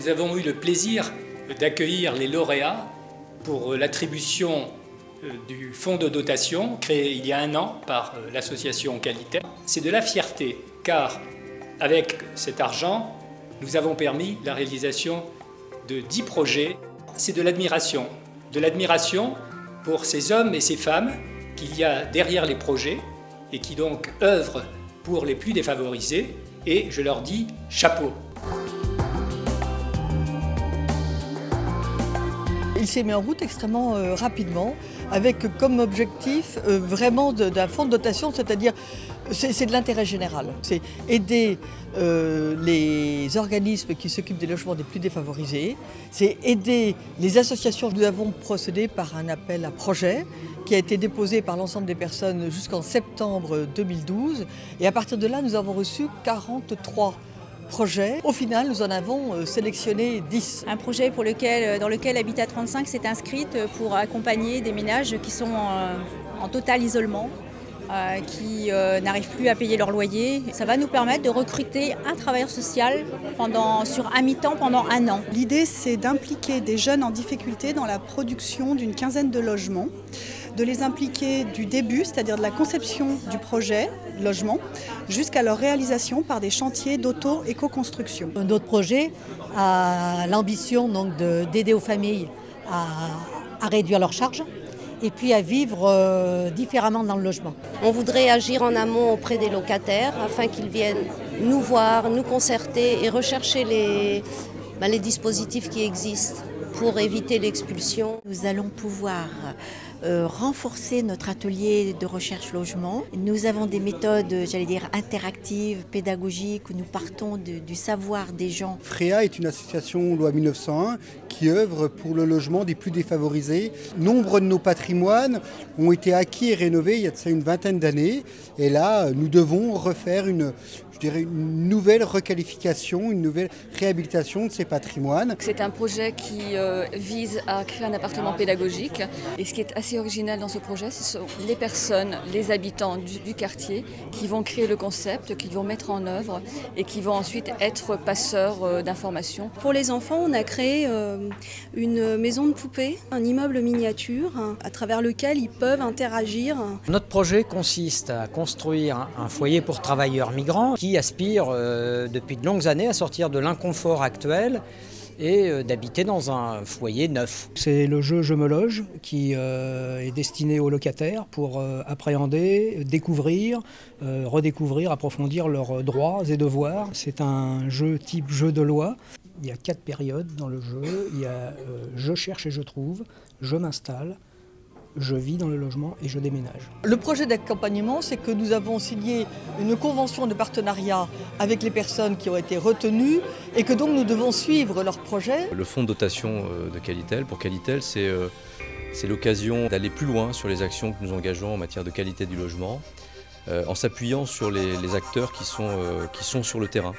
Nous avons eu le plaisir d'accueillir les lauréats pour l'attribution du fonds de dotation créé il y a 1 an par l'association Qualité. C'est de la fierté car avec cet argent, nous avons permis la réalisation de 10 projets. C'est de l'admiration pour ces hommes et ces femmes qu'il y a derrière les projets et qui donc œuvrent pour les plus défavorisés et je leur dis chapeau. Il s'est mis en route extrêmement rapidement avec comme objectif vraiment d'un fonds de dotation, c'est-à-dire c'est de l'intérêt général. C'est aider les organismes qui s'occupent des logements des plus défavorisés, c'est aider les associations. Nous avons procédé par un appel à projet qui a été déposé par l'ensemble des personnes jusqu'en septembre 2012 et à partir de là nous avons reçu 43 projets. Au final, nous en avons sélectionné 10. Un projet dans lequel Habitat 35 s'est inscrite pour accompagner des ménages qui sont en total isolement, qui n'arrivent plus à payer leur loyer. Ça va nous permettre de recruter un travailleur social sur un mi-temps pendant 1 an. L'idée, c'est d'impliquer des jeunes en difficulté dans la production d'une quinzaine de logements, de les impliquer du début, c'est-à-dire de la conception du projet logement, jusqu'à leur réalisation par des chantiers d'auto-éco-construction. Notre projet a l'ambition d'aider aux familles à réduire leurs charges et puis à vivre différemment dans le logement. On voudrait agir en amont auprès des locataires afin qu'ils viennent nous voir, nous concerter et rechercher les dispositifs qui existent pour éviter l'expulsion. Nous allons pouvoir renforcer notre atelier de recherche logement. Nous avons des méthodes, interactives, pédagogiques, où nous partons du savoir des gens. FREA est une association loi 1901 qui œuvre pour le logement des plus défavorisés. Nombre de nos patrimoines ont été acquis et rénovés il y a de ça une vingtaine d'années. Et là, nous devons refaire une nouvelle requalification, une nouvelle réhabilitation de ces patrimoines. C'est un projet qui vise à créer un appartement pédagogique. Et ce qui est assez original dans ce projet, ce sont les personnes, les habitants du quartier qui vont créer le concept, qui vont mettre en œuvre et qui vont ensuite être passeurs d'informations. Pour les enfants, on a créé une maison de poupées, un immeuble miniature à travers lequel ils peuvent interagir. Notre projet consiste à construire un foyer pour travailleurs migrants qui aspirent depuis de longues années à sortir de l'inconfort actuel et d'habiter dans un foyer neuf. C'est le jeu Je me loge qui est destiné aux locataires pour appréhender, découvrir, redécouvrir, approfondir leurs droits et devoirs. C'est un jeu type jeu de loi. Il y a 4 périodes dans le jeu. Il y a je cherche et je trouve, je m'installe, je vis dans le logement et je déménage. Le projet d'accompagnement, c'est que nous avons signé une convention de partenariat avec les personnes qui ont été retenues et que donc nous devons suivre leur projet. Le fonds de dotation de Qualitel, pour Qualitel, c'est l'occasion d'aller plus loin sur les actions que nous engageons en matière de qualité du logement, en s'appuyant sur les acteurs qui sont sur le terrain.